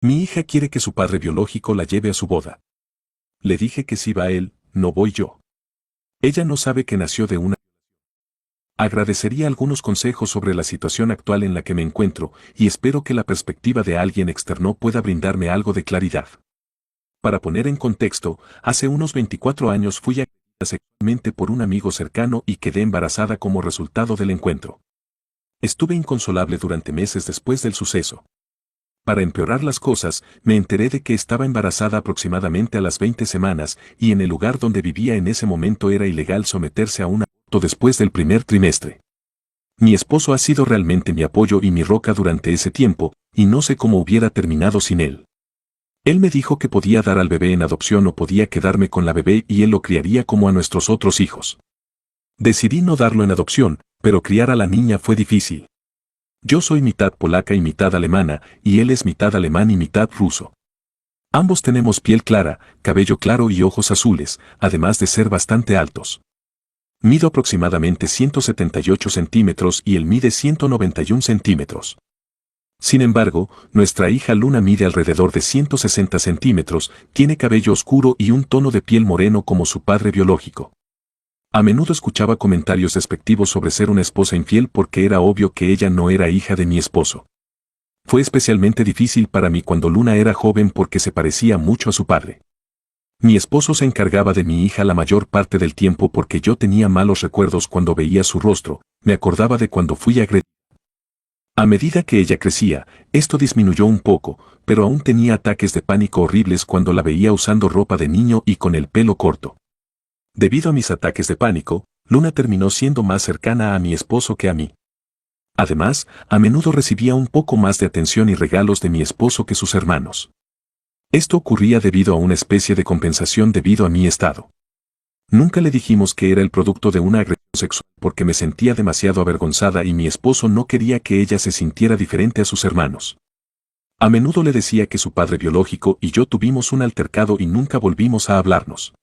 Mi hija quiere que su padre biológico la lleve a su boda. Le dije que si va él, no voy yo. Ella no sabe que nació de una. Agradecería algunos consejos sobre la situación actual en la que me encuentro y espero que la perspectiva de alguien externo pueda brindarme algo de claridad. Para poner en contexto, hace unos 24 años fui agredida sexualmente por un amigo cercano y quedé embarazada como resultado del encuentro. Estuve inconsolable durante meses después del suceso. Para empeorar las cosas, me enteré de que estaba embarazada aproximadamente a las 20 semanas y en el lugar donde vivía en ese momento era ilegal someterse a un aborto después del primer trimestre. Mi esposo ha sido realmente mi apoyo y mi roca durante ese tiempo, y no sé cómo hubiera terminado sin él. Él me dijo que podía dar al bebé en adopción o podía quedarme con la bebé y él lo criaría como a nuestros otros hijos. Decidí no darlo en adopción, pero criar a la niña fue difícil. Yo soy mitad polaca y mitad alemana, y él es mitad alemán y mitad ruso. Ambos tenemos piel clara, cabello claro y ojos azules, además de ser bastante altos. Mido aproximadamente 178 centímetros y él mide 191 centímetros. Sin embargo, nuestra hija Luna mide alrededor de 160 centímetros, tiene cabello oscuro y un tono de piel moreno como su padre biológico. A menudo escuchaba comentarios despectivos sobre ser una esposa infiel porque era obvio que ella no era hija de mi esposo. Fue especialmente difícil para mí cuando Luna era joven porque se parecía mucho a su padre. Mi esposo se encargaba de mi hija la mayor parte del tiempo porque yo tenía malos recuerdos cuando veía su rostro, me acordaba de cuando fui agredida. A medida que ella crecía, esto disminuyó un poco, pero aún tenía ataques de pánico horribles cuando la veía usando ropa de niño y con el pelo corto. Debido a mis ataques de pánico, Luna terminó siendo más cercana a mi esposo que a mí. Además, a menudo recibía un poco más de atención y regalos de mi esposo que sus hermanos. Esto ocurría debido a una especie de compensación debido a mi estado. Nunca le dijimos que era el producto de una agresión sexual porque me sentía demasiado avergonzada y mi esposo no quería que ella se sintiera diferente a sus hermanos. A menudo le decía que su padre biológico y yo tuvimos un altercado y nunca volvimos a hablarnos.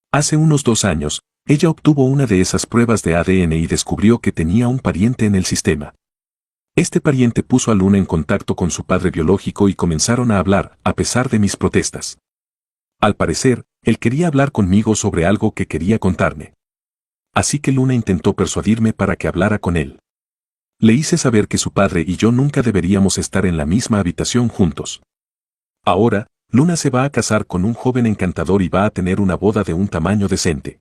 Hace unos 2 años, ella obtuvo una de esas pruebas de ADN y descubrió que tenía un pariente en el sistema. Este pariente puso a Luna en contacto con su padre biológico y comenzaron a hablar, a pesar de mis protestas. Al parecer, él quería hablar conmigo sobre algo que quería contarme. Así que Luna intentó persuadirme para que hablara con él. Le hice saber que su padre y yo nunca deberíamos estar en la misma habitación juntos. Ahora, Luna se va a casar con un joven encantador y va a tener una boda de un tamaño decente.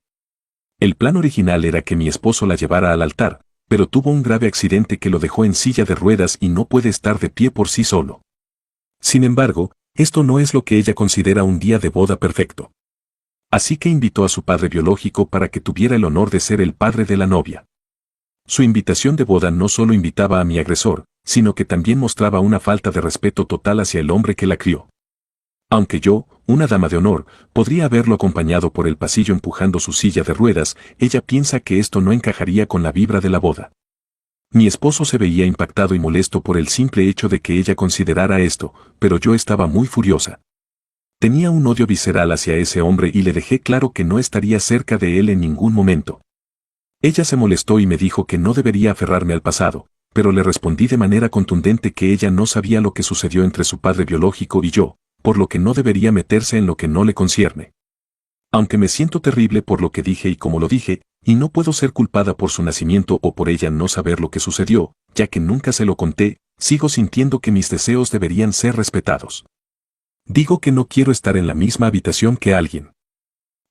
El plan original era que mi esposo la llevara al altar, pero tuvo un grave accidente que lo dejó en silla de ruedas y no puede estar de pie por sí solo. Sin embargo, esto no es lo que ella considera un día de boda perfecto. Así que invitó a su padre biológico para que tuviera el honor de ser el padre de la novia. Su invitación de boda no solo invitaba a mi agresor, sino que también mostraba una falta de respeto total hacia el hombre que la crió. Aunque yo, una dama de honor, podría haberlo acompañado por el pasillo empujando su silla de ruedas, ella piensa que esto no encajaría con la vibra de la boda. Mi esposo se veía impactado y molesto por el simple hecho de que ella considerara esto, pero yo estaba muy furiosa. Tenía un odio visceral hacia ese hombre y le dejé claro que no estaría cerca de él en ningún momento. Ella se molestó y me dijo que no debería aferrarme al pasado, pero le respondí de manera contundente que ella no sabía lo que sucedió entre su padre biológico y yo, por lo que no debería meterse en lo que no le concierne. Aunque me siento terrible por lo que dije y como lo dije, y no puedo ser culpada por su nacimiento o por ella no saber lo que sucedió, ya que nunca se lo conté, sigo sintiendo que mis deseos deberían ser respetados. Digo que no quiero estar en la misma habitación que alguien.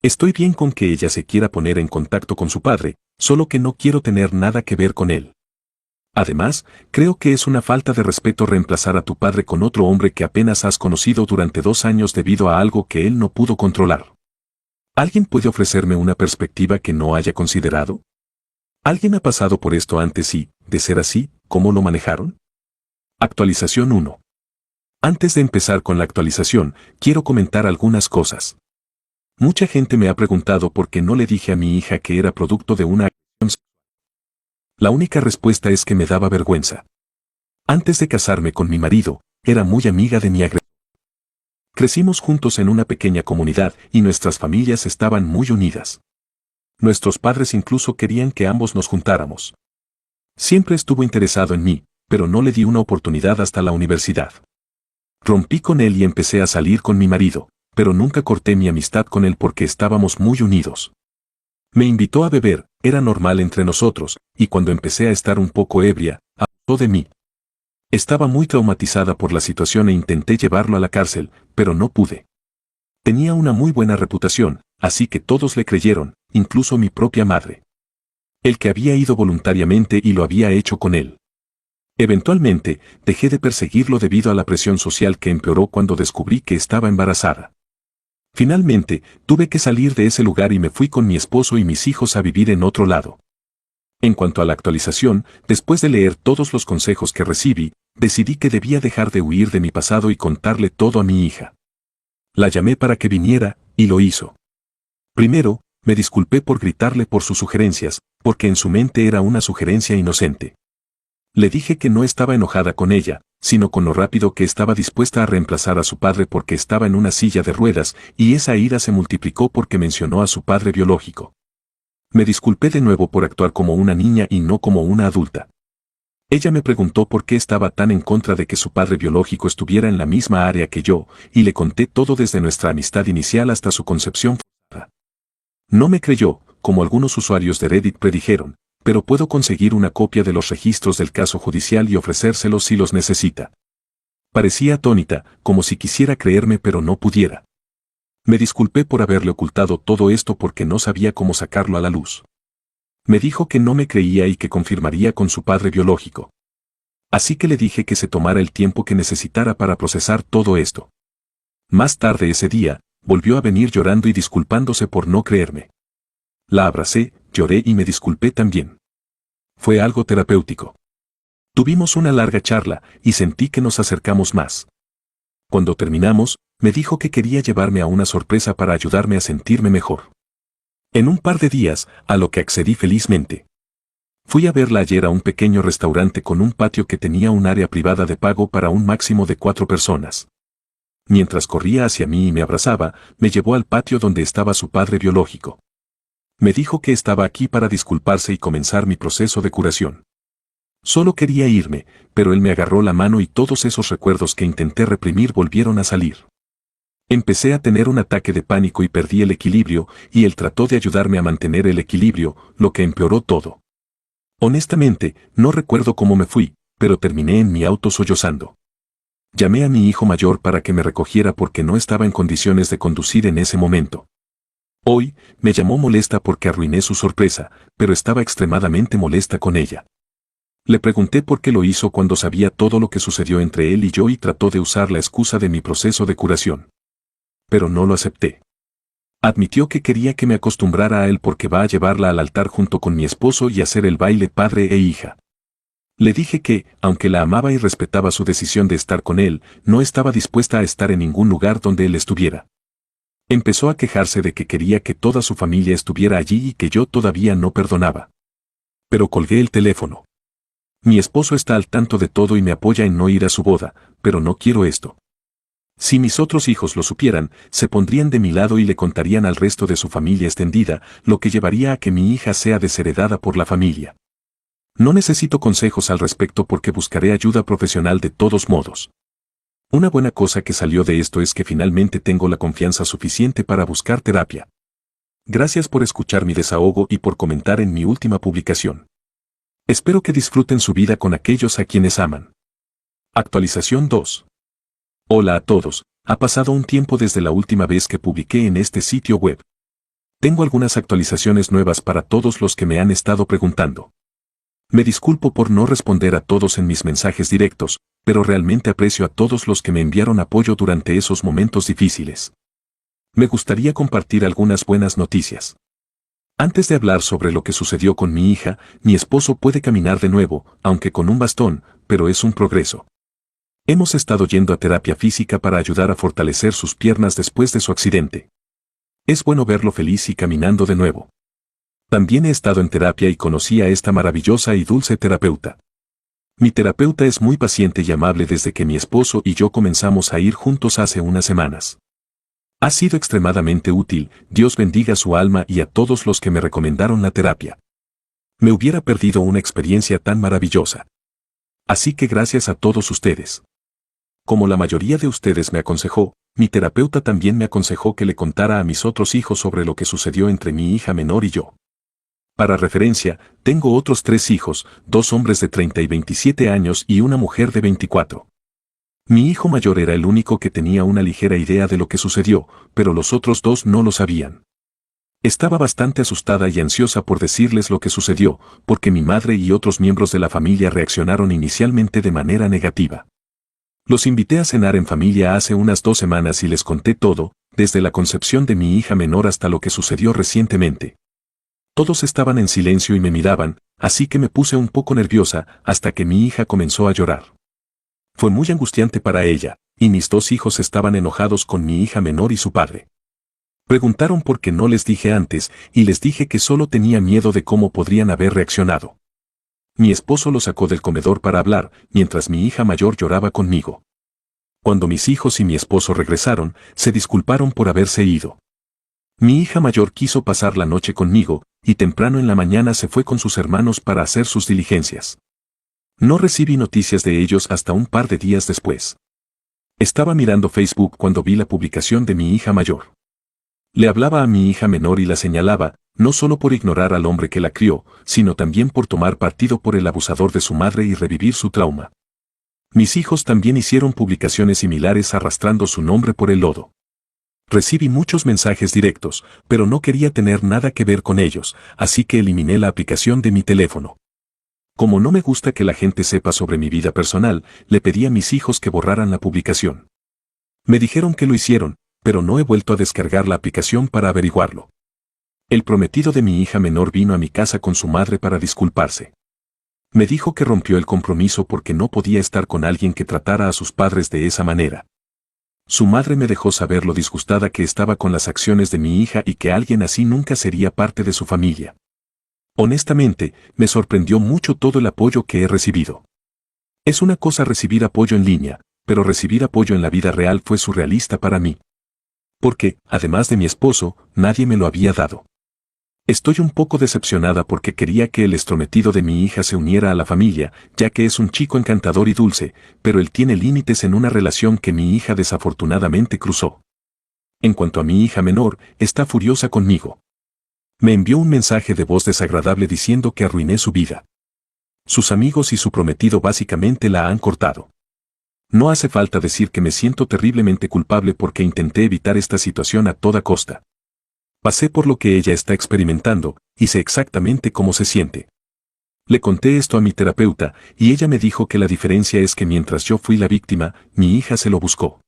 Estoy bien con que ella se quiera poner en contacto con su padre, solo que no quiero tener nada que ver con él. Además, creo que es una falta de respeto reemplazar a tu padre con otro hombre que apenas has conocido durante 2 años debido a algo que él no pudo controlar. ¿Alguien puede ofrecerme una perspectiva que no haya considerado? ¿Alguien ha pasado por esto antes y, de ser así, cómo lo manejaron? Actualización 1. Antes de empezar con la actualización, quiero comentar algunas cosas. Mucha gente me ha preguntado por qué no le dije a mi hija que era producto de una agresión sexual. La única respuesta es que me daba vergüenza. Antes de casarme con mi marido, era muy amiga de mi agresor. Crecimos juntos en una pequeña comunidad y nuestras familias estaban muy unidas. Nuestros padres incluso querían que ambos nos juntáramos. Siempre estuvo interesado en mí, pero no le di una oportunidad hasta la universidad. Rompí con él y empecé a salir con mi marido, pero nunca corté mi amistad con él porque estábamos muy unidos. Me invitó a beber, era normal entre nosotros, y cuando empecé a estar un poco ebria, abusó de mí. Estaba muy traumatizada por la situación e intenté llevarlo a la cárcel, pero no pude. Tenía una muy buena reputación, así que todos le creyeron, incluso mi propia madre. El que había ido voluntariamente y lo había hecho con él. Eventualmente, dejé de perseguirlo debido a la presión social que empeoró cuando descubrí que estaba embarazada. Finalmente, tuve que salir de ese lugar y me fui con mi esposo y mis hijos a vivir en otro lado. En cuanto a la actualización, después de leer todos los consejos que recibí, decidí que debía dejar de huir de mi pasado y contarle todo a mi hija. La llamé para que viniera, y lo hizo. Primero, me disculpé por gritarle por sus sugerencias, porque en su mente era una sugerencia inocente. Le dije que no estaba enojada con ella, sino con lo rápido que estaba dispuesta a reemplazar a su padre porque estaba en una silla de ruedas, y esa ira se multiplicó porque mencionó a su padre biológico. Me disculpé de nuevo por actuar como una niña y no como una adulta. Ella me preguntó por qué estaba tan en contra de que su padre biológico estuviera en la misma área que yo, y le conté todo desde nuestra amistad inicial hasta su concepción forzada. No me creyó, como algunos usuarios de Reddit predijeron, pero puedo conseguir una copia de los registros del caso judicial y ofrecérselos si los necesita. Parecía atónita, como si quisiera creerme pero no pudiera. Me disculpé por haberle ocultado todo esto porque no sabía cómo sacarlo a la luz. Me dijo que no me creía y que confirmaría con su padre biológico. Así que le dije que se tomara el tiempo que necesitara para procesar todo esto. Más tarde ese día, volvió a venir llorando y disculpándose por no creerme. La abracé, lloré y me disculpé también. Fue algo terapéutico. Tuvimos una larga charla y sentí que nos acercamos más. Cuando terminamos, me dijo que quería llevarme a una sorpresa para ayudarme a sentirme mejor. En un par de días, a lo que accedí felizmente. Fui a verla ayer a un pequeño restaurante con un patio que tenía un área privada de pago para un máximo de 4 personas. Mientras corría hacia mí y me abrazaba, me llevó al patio donde estaba su padre biológico. Me dijo que estaba aquí para disculparse y comenzar mi proceso de curación. Solo quería irme, pero él me agarró la mano y todos esos recuerdos que intenté reprimir volvieron a salir. Empecé a tener un ataque de pánico y perdí el equilibrio, y él trató de ayudarme a mantener el equilibrio, lo que empeoró todo. Honestamente, no recuerdo cómo me fui, pero terminé en mi auto sollozando. Llamé a mi hijo mayor para que me recogiera porque no estaba en condiciones de conducir en ese momento. Hoy, me llamó molesta porque arruiné su sorpresa, pero estaba extremadamente molesta con ella. Le pregunté por qué lo hizo cuando sabía todo lo que sucedió entre él y yo y trató de usar la excusa de mi proceso de curación. Pero no lo acepté. Admitió que quería que me acostumbrara a él porque va a llevarla al altar junto con mi esposo y hacer el baile padre e hija. Le dije que, aunque la amaba y respetaba su decisión de estar con él, no estaba dispuesta a estar en ningún lugar donde él estuviera. Empezó a quejarse de que quería que toda su familia estuviera allí y que yo todavía no perdonaba. Pero colgué el teléfono. Mi esposo está al tanto de todo y me apoya en no ir a su boda, pero no quiero esto. Si mis otros hijos lo supieran, se pondrían de mi lado y le contarían al resto de su familia extendida, lo que llevaría a que mi hija sea desheredada por la familia. No necesito consejos al respecto porque buscaré ayuda profesional de todos modos. Una buena cosa que salió de esto es que finalmente tengo la confianza suficiente para buscar terapia. Gracias por escuchar mi desahogo y por comentar en mi última publicación. Espero que disfruten su vida con aquellos a quienes aman. Actualización 2. Hola a todos, ha pasado un tiempo desde la última vez que publiqué en este sitio web. Tengo algunas actualizaciones nuevas para todos los que me han estado preguntando. Me disculpo por no responder a todos en mis mensajes directos, pero realmente aprecio a todos los que me enviaron apoyo durante esos momentos difíciles. Me gustaría compartir algunas buenas noticias. Antes de hablar sobre lo que sucedió con mi hija, mi esposo puede caminar de nuevo, aunque con un bastón, pero es un progreso. Hemos estado yendo a terapia física para ayudar a fortalecer sus piernas después de su accidente. Es bueno verlo feliz y caminando de nuevo. También he estado en terapia y conocí a esta maravillosa y dulce terapeuta. Mi terapeuta es muy paciente y amable desde que mi esposo y yo comenzamos a ir juntos hace unas semanas. Ha sido extremadamente útil, Dios bendiga su alma y a todos los que me recomendaron la terapia. Me hubiera perdido una experiencia tan maravillosa. Así que gracias a todos ustedes. Como la mayoría de ustedes me aconsejó, mi terapeuta también me aconsejó que le contara a mis otros hijos sobre lo que sucedió entre mi hija menor y yo. Para referencia, tengo otros 3 hijos, 2 hombres de 30 y 27 años y una mujer de 24. Mi hijo mayor era el único que tenía una ligera idea de lo que sucedió, pero los otros 2 no lo sabían. Estaba bastante asustada y ansiosa por decirles lo que sucedió, porque mi madre y otros miembros de la familia reaccionaron inicialmente de manera negativa. Los invité a cenar en familia hace unas 2 semanas y les conté todo, desde la concepción de mi hija menor hasta lo que sucedió recientemente. Todos estaban en silencio y me miraban, así que me puse un poco nerviosa hasta que mi hija comenzó a llorar. Fue muy angustiante para ella, y mis 2 hijos estaban enojados con mi hija menor y su padre. Preguntaron por qué no les dije antes, y les dije que solo tenía miedo de cómo podrían haber reaccionado. Mi esposo lo sacó del comedor para hablar, mientras mi hija mayor lloraba conmigo. Cuando mis hijos y mi esposo regresaron, se disculparon por haberse ido. Mi hija mayor quiso pasar la noche conmigo, y temprano en la mañana se fue con sus hermanos para hacer sus diligencias. No recibí noticias de ellos hasta un par de días después. Estaba mirando Facebook cuando vi la publicación de mi hija mayor. Le hablaba a mi hija menor y la señalaba, no solo por ignorar al hombre que la crió, sino también por tomar partido por el abusador de su madre y revivir su trauma. Mis hijos también hicieron publicaciones similares arrastrando su nombre por el lodo. Recibí muchos mensajes directos, pero no quería tener nada que ver con ellos, así que eliminé la aplicación de mi teléfono. Como no me gusta que la gente sepa sobre mi vida personal, le pedí a mis hijos que borraran la publicación. Me dijeron que lo hicieron, pero no he vuelto a descargar la aplicación para averiguarlo. El prometido de mi hija menor vino a mi casa con su madre para disculparse. Me dijo que rompió el compromiso porque no podía estar con alguien que tratara a sus padres de esa manera. Su madre me dejó saber lo disgustada que estaba con las acciones de mi hija y que alguien así nunca sería parte de su familia. Honestamente, me sorprendió mucho todo el apoyo que he recibido. Es una cosa recibir apoyo en línea, pero recibir apoyo en la vida real fue surrealista para mí. Porque, además de mi esposo, nadie me lo había dado. Estoy un poco decepcionada porque quería que el estrometido de mi hija se uniera a la familia, ya que es un chico encantador y dulce, pero él tiene límites en una relación que mi hija desafortunadamente cruzó. En cuanto a mi hija menor, está furiosa conmigo. Me envió un mensaje de voz desagradable diciendo que arruiné su vida. Sus amigos y su prometido básicamente la han cortado. No hace falta decir que me siento terriblemente culpable porque intenté evitar esta situación a toda costa. Pasé por lo que ella está experimentando, y sé exactamente cómo se siente. Le conté esto a mi terapeuta, y ella me dijo que la diferencia es que mientras yo fui la víctima, mi hija se lo buscó.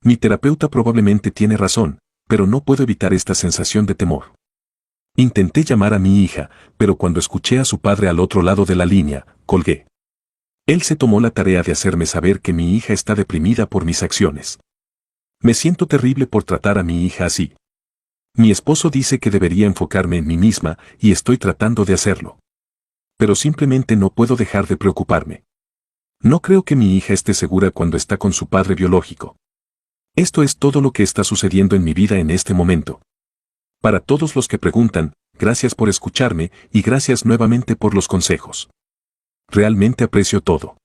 Mi terapeuta probablemente tiene razón, pero no puedo evitar esta sensación de temor. Intenté llamar a mi hija, pero cuando escuché a su padre al otro lado de la línea, colgué. Él se tomó la tarea de hacerme saber que mi hija está deprimida por mis acciones. Me siento terrible por tratar a mi hija así. Mi esposo dice que debería enfocarme en mí misma y estoy tratando de hacerlo. Pero simplemente no puedo dejar de preocuparme. No creo que mi hija esté segura cuando está con su padre biológico. Esto es todo lo que está sucediendo en mi vida en este momento. Para todos los que preguntan, gracias por escucharme y gracias nuevamente por los consejos. Realmente aprecio todo.